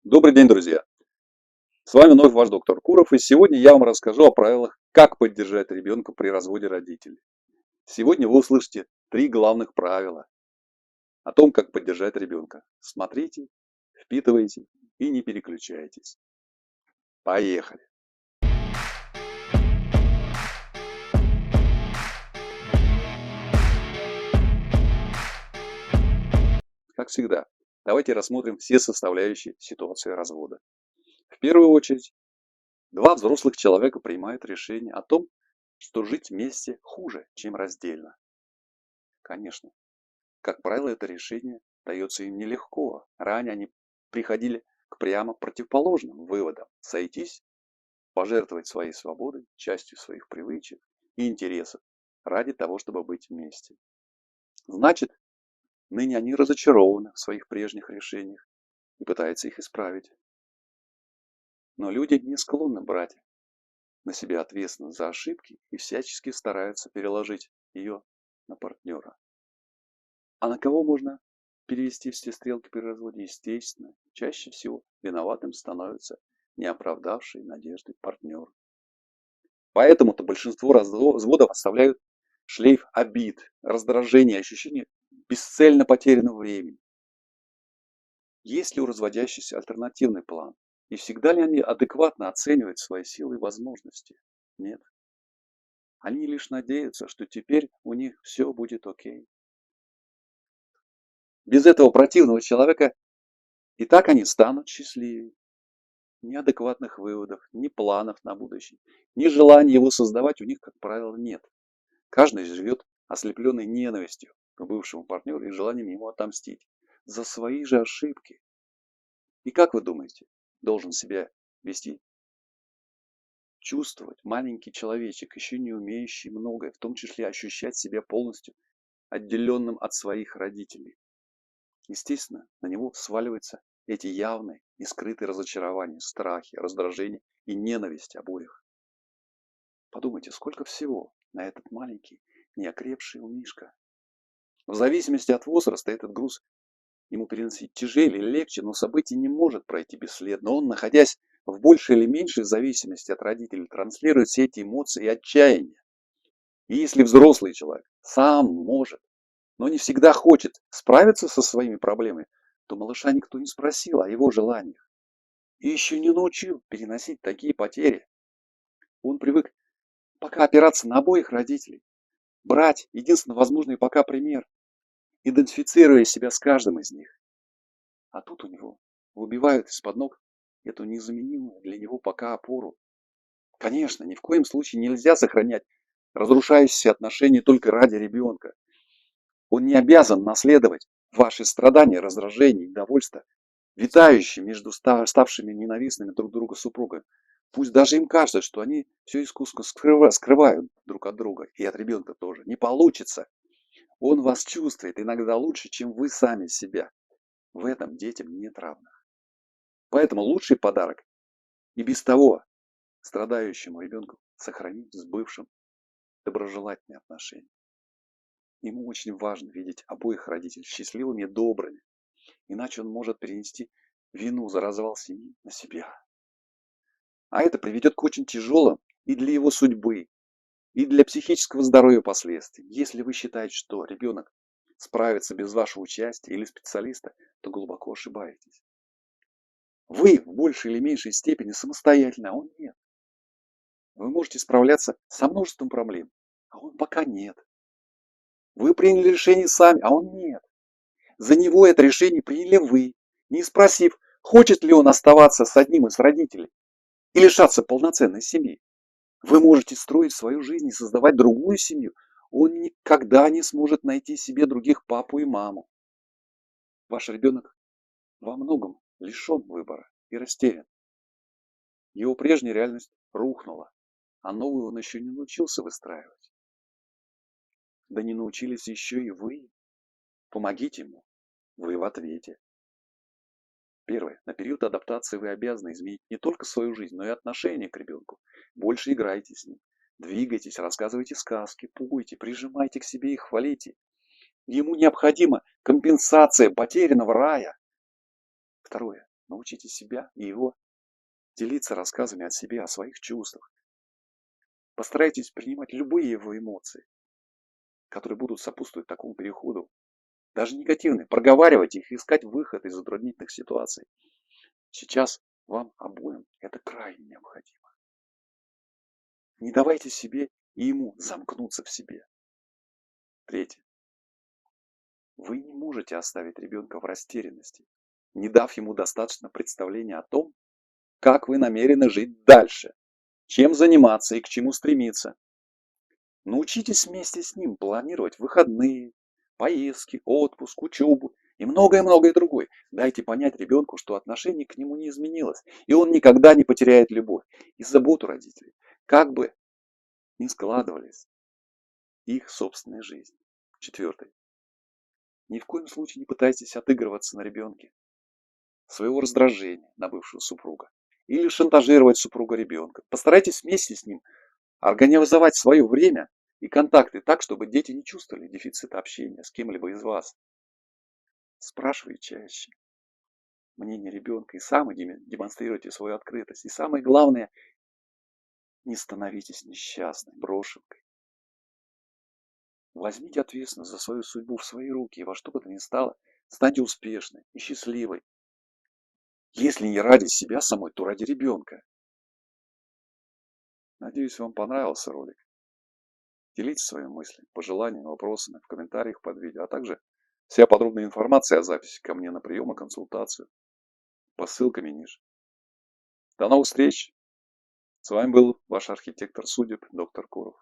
Добрый день, друзья! С вами вновь ваш доктор Куров, и сегодня я вам расскажу о правилах, как поддержать ребенка при разводе родителей. Сегодня вы услышите 3 главных правила о том, как поддержать ребенка. Смотрите, впитывайте и не переключайтесь. Поехали! Как всегда, давайте рассмотрим все составляющие ситуации развода. В первую очередь, два взрослых человека принимают решение о том, что жить вместе хуже, чем раздельно. Конечно, как правило, это решение дается им нелегко. Ранее они приходили к прямо противоположным выводам. Сойтись, пожертвовать своей свободой, частью своих привычек и интересов ради того, чтобы быть вместе. Значит, ныне они разочарованы в своих прежних решениях и пытаются их исправить. Но люди не склонны брать на себя ответственность за ошибки и всячески стараются переложить ее на партнера. А на кого можно перевести все стрелки при разводе? Естественно, чаще всего виноватым становится неоправдавший надежды партнер. Поэтому-то большинство разводов оставляют шлейф обид, раздражения, ощущения бесцельно потерянного времени. Есть ли у разводящихся альтернативный план? И всегда ли они адекватно оценивают свои силы и возможности? Нет. Они лишь надеются, что теперь у них все будет окей. Без этого противного человека и так они станут счастливее. Ни адекватных выводов, ни планов на будущее, ни желания его создавать у них, как правило, нет. Каждый живет ослепленной ненавистью к бывшему партнеру и желанием ему отомстить за свои же ошибки. И как вы думаете, должен себя вести, чувствовать маленький человечек, еще не умеющий многое, в том числе ощущать себя полностью отделенным от своих родителей? Естественно, на него сваливаются эти явные и скрытые разочарования, страхи, раздражения и ненависть обоих. Подумайте, сколько всего на этот маленький, неокрепший умишка. В зависимости от возраста этот груз ему переносить тяжелее или легче, но событие не может пройти бесследно. Он, находясь в большей или меньшей зависимости от родителей, транслирует все эти эмоции и отчаяние. И если взрослый человек сам может, но не всегда хочет справиться со своими проблемами, то малыша никто не спросил о его желаниях и еще не научил переносить такие потери. Он привык пока опираться на обоих родителей, брать единственно возможный пока пример, идентифицируя себя с каждым из них. А тут у него выбивают из-под ног эту незаменимую для него пока опору. Конечно, ни в коем случае нельзя сохранять разрушающиеся отношения только ради ребенка. Он не обязан наследовать ваши страдания, раздражения, недовольства, витающие между ставшими ненавистными друг другу супругами. Пусть даже им кажется, что они все искусно скрывают друг от друга и от ребенка тоже. Не получится. Он вас чувствует иногда лучше, чем вы сами себя. В этом детям нет равных. Поэтому лучший подарок и без того страдающему ребенку сохранить с бывшим доброжелательные отношения. Ему очень важно видеть обоих родителей счастливыми и добрыми, иначе он может перенести вину за развал семьи на себя. А это приведет к очень тяжелым и для его судьбы, и для психического здоровья последствиям. Если вы считаете, что ребенок справится без вашего участия или специалиста, то глубоко ошибаетесь. Вы в большей или меньшей степени самостоятельны, а он нет. Вы можете справляться со множеством проблем, а он пока нет. Вы приняли решение сами, а он нет. За него это решение приняли вы, не спросив, хочет ли он оставаться с одним из родителей и лишаться полноценной семьи. Вы можете строить свою жизнь и создавать другую семью. Он никогда не сможет найти себе других папу и маму. Ваш ребенок во многом лишен выбора и растерян. Его прежняя реальность рухнула, а новую он еще не научился выстраивать. Да не научились еще и вы. Помогите ему. Вы в ответе. Первое. На период адаптации вы обязаны изменить не только свою жизнь, но и отношение к ребенку. Больше играйте с ним. Двигайтесь, рассказывайте сказки, пойте, прижимайте к себе и хвалите. Ему необходима компенсация потерянного рая. Второе. научите себя и его делиться рассказами о себе, о своих чувствах. Постарайтесь принимать любые его эмоции, которые будут сопутствовать такому переходу, даже негативные, проговаривать их, искать выход из затруднительных ситуаций. Сейчас вам обоим это крайне необходимо. Не давайте себе и ему замкнуться в себе. Третье. Вы не можете оставить ребенка в растерянности, не дав ему достаточно представления о том, как вы намерены жить дальше, чем заниматься и к чему стремиться. Научитесь вместе с ним планировать выходные, поездки, отпуск, учебу и многое-многое другое. Дайте понять ребенку, что отношение к нему не изменилось, и он никогда не потеряет любовь и заботу родителей, как бы ни складывались их собственные жизни. Четвертое. Ни в коем случае не пытайтесь отыгрываться на ребенке своего раздражения на бывшего супруга или шантажировать супруга ребенка. Постарайтесь вместе с ним организовать свое время и контакты так, чтобы дети не чувствовали дефицита общения с кем-либо из вас. Спрашивайте чаще мнение ребенка и сами демонстрируйте свою открытость. И самое главное, не становитесь несчастной, брошенкой. Возьмите ответственность за свою судьбу в свои руки, и во что бы то ни стало, станьте успешной и счастливой. Если не ради себя самой, то ради ребенка. Надеюсь, вам понравился ролик. Делитесь своими мыслями, пожеланиями, вопросами в комментариях под видео, а также вся подробная информация о записи ко мне на прием и консультацию по ссылкам ниже. До новых встреч! С вами был ваш архитектор судеб, доктор Куров.